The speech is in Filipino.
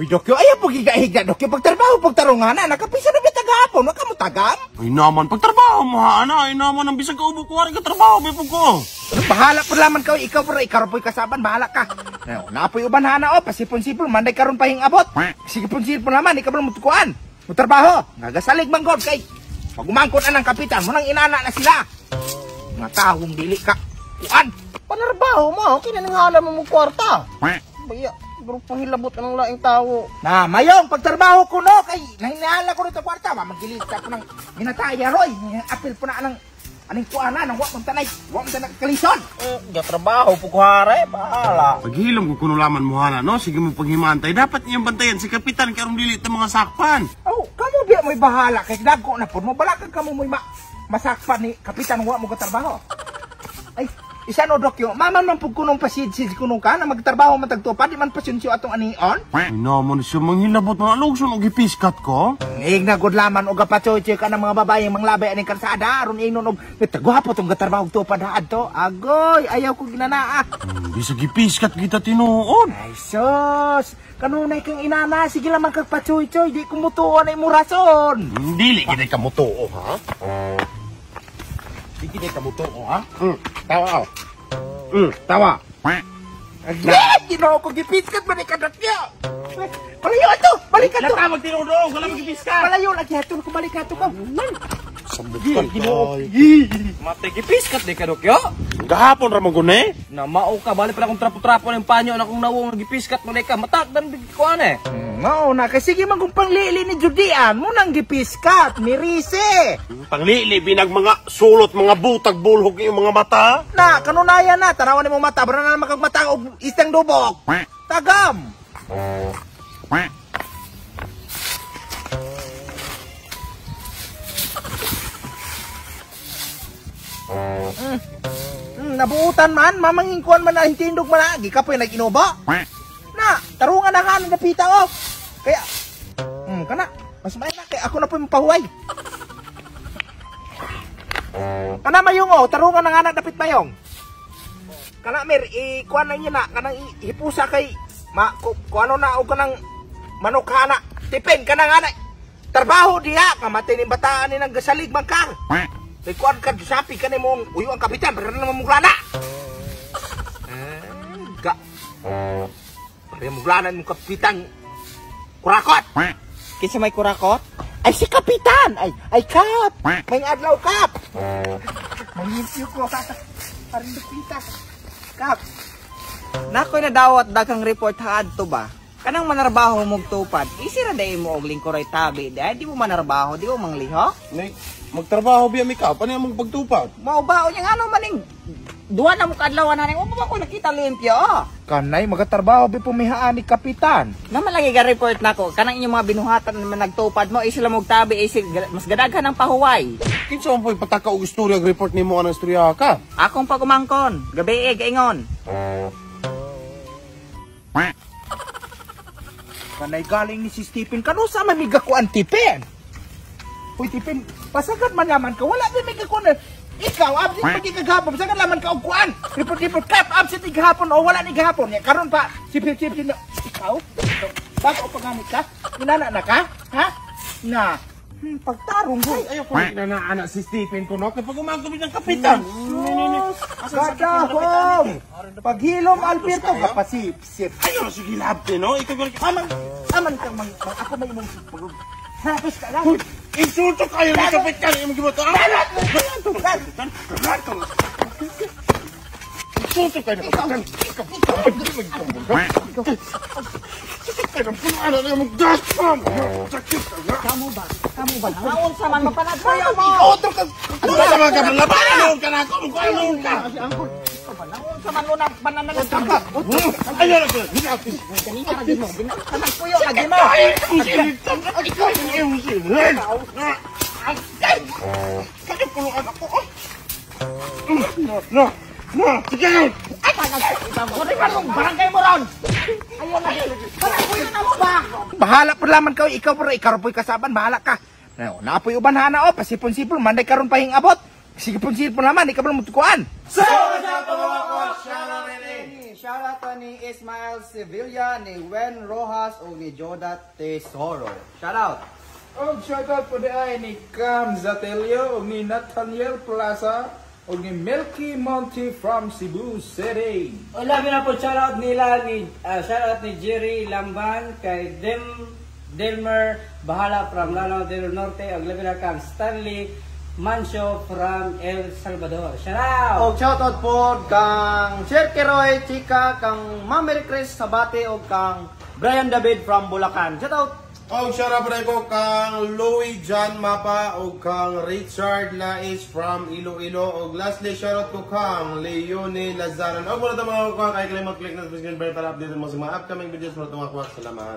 Dokyo, ayaw po giga-higa, Dokyo. Pagtrabaho, pagtarunganan, nakapisa na ba tagahapon? Wag ka mo tagam? Ay naman, pagtrabaho mo ha, ana. Ay naman, ang bisag kaubo ko, ka trabaho, may ko. Bahala po laman ka, ikaw pero ikaw po'y kasaban, bahala ka. Napoy uban hana, pasipon-sipon, manday karon pahing abot. Sige-pon-sipon naman, ikaw pero mutukuan. Mutrabaho, nagasalig manggod kay. Pag umangkot na ng kapitan, munang inana na sila. Mga taong dili ka. Kuan, Panarbaho mo, kinanangalan mo mong kwarta. Baya, bro, pahilabot ka ng laing tao. na mayong pagtrabaho ko no, kay nahinala ko rito kwarta, magilista ko ng ginataya roy. Apil po na ng aning kuana, nang wak mong tanay kalison. Gatrabaho po ko hare, bahala. Paghilam ko kuno laman mo hana, no? Sige mo paghimantay. Dapat niyang bantayan si kapitan karong dili ta mga sakpan. Oh, kamu biya mo'y bahala, kay dagko na po mo, balakag kamo mo'y masakpan ni kapitan wak mo katrabaho. Ay, isa no Dokyo, maman man po kunong pasid-sid kunong ka na magtrabaho matagtupad, di man pasyensyo atong anion. Ay naman siya manghilabot mga lugson o gipiskat ko. Ignagod laman o gapatsoche ka ng mga babae manglabay aning kalsada, aron inon og nagtagwapo tong gatrabaho tupad haad to. Agoy, ayaw ko ginanaa. Di sa gipiskat kita tinuod. Ay sus, kanunay kang inana, sige lamang kag patsoy-choy, di kumutuan ay murason. Dili kita ka mutuo, ha? Sige di kamutuo ha. Tawa. Tawa. Agad, ginoo ko gipiskat man ni kadakyo. Palayo ato, balik ato. Natawag tinuod, wala magipiskat. Palayo lagi ato ko balik ato ko. Sambutan Ginoo. Matay gipiskat di ka, Dokyo. Gahapon ra magune. Na mao ka, bali pa akong trapo-trapo ng panyo na kung nawong gipiskat mo ka. Matakdan big ko ane. Mao na kasi sige man kung panglili ni Judian mo nang gipiskat, mirise. Panglili binag mga sulot, mga butag bulhog yung mga mata. Na kanunayan na tanawan nimo mata, bara na makagmata og istang dubok. Tagam. Nabuutan man, mamangingkuan man na hintindog man na, gikapoy nag-inuba. Na, tarungan na ka, napita ko. Kaya, kana, mas may na, kaya ako na po yung pahuway. Kana mayong o, tarungan na nga napit mayong. Kana mer, ikuan na niya na, kanang hipusa kay, kuano na, o kanang manok ka na, tipin ka na nga na. Trabaho diha, kamatay ni bataan ni nang gasalig magkar. Kay kuan ka, sapi ka ni mong uyo ang kapitan, pero naman muglana. Ga. Pero muglana ng kapitan, kurakot. Kinsa may kurakot? Ay si kapitan, ay kap. May adlaw kap. Mangimpyo ko, parang dupita. Kap. Nakoy na dawat daghang report haad to ba? Kanang manarbaho mong tupad, isira day mo og lingkuray tabi, di mo manarbaho, di mo mangliho? Magtrabaho biya mi ka, paano yung magpagtupad? Mao ba o yang ano maning duwa na mo kadlawan na ning o ba ko nakita limpyo oh. Kanay, magatrabaho bi pumihaan ni kapitan. Naman lagi ga report nako, kanang inyong mga binuhatan naman nagtupad mo, isila mo tabi, mas gadaghan ng pahuway. Kinsa mo pataka og istorya og report nimo anang istorya ka? Akong pagumangkon, gabi gaingon. Kanay galing ni si Stephen, kano sa mamiga ko ang tipin? Uy, tipin, pasagad man naman ka, wala din may kakuan. Ikaw, absent pag igagapon, pasagad naman ka og kuan. Report, kap, absent igahapon o wala ni gahapon. Karon pa, sipil na, ikaw, bago pagamit ka, inana na ka, ha? Na, pagtarong ko. Ayaw ko na si Stephen ko no, kapag umagawin ng kapitan. Kadahom! Paghilom, Alberto, kapasip-sip. Ayaw, sige labte no, ikaw Aman kang ako may imong pagod. Hapos ka lang. insulto kayo ni kapitan, yung giboto. Insulto kayo ni kapitan. Kamu ba? Naon sa man mapanad ko yo mo. Otro ka. Ano sa mga kabang laban ka na ako, mo ano ka. Naon sa man lunag bananagan ka. Ayaw na ko. Kanina lagi mo, binakanan ko yo lagi mo. Ikaw yung iusin. Kaya puluan ako. No. Sige. Barangay mo ron. Ayaw lagi. Barangay na mo ba? Bahala pa laman ka, ikaw po'y kasaban, bahala ka. Naapoy uban hana o, pasipon-sipon, manday karon pahing abot. Sige pon naman, ikaw lang mutukuan. Sa mga shoutout pa ni Ismael Sevilla, ni Wen Rojas, o ni Jodat Tesoro. Shoutout! Og shoutout po ay ni Cam Zatelio, og ni Nathaniel Plaza, og ni Melky Monty from Cebu City. O labi na po shoutout nila ni shoutout ni Jerry Lamban kay Delmer Bahala from Lanao del Norte, og labi na kang Stanley Mancio from El Salvador. Shoutout! O shoutout po kang Sir Keroy Chika, kang Ma'am Chris Sabate, o kang Brian David from Bulacan. Shoutout! O shoutout pa ko kang Louie John Mapa o kang Richard Lais from Iloilo. O lastly, shoutout ko kang Leone Lazaran. O muna ito mga kuha, kaya kayo mag-click na subscribe para update mo sa mga upcoming videos mo ito mga kuha. Salamat!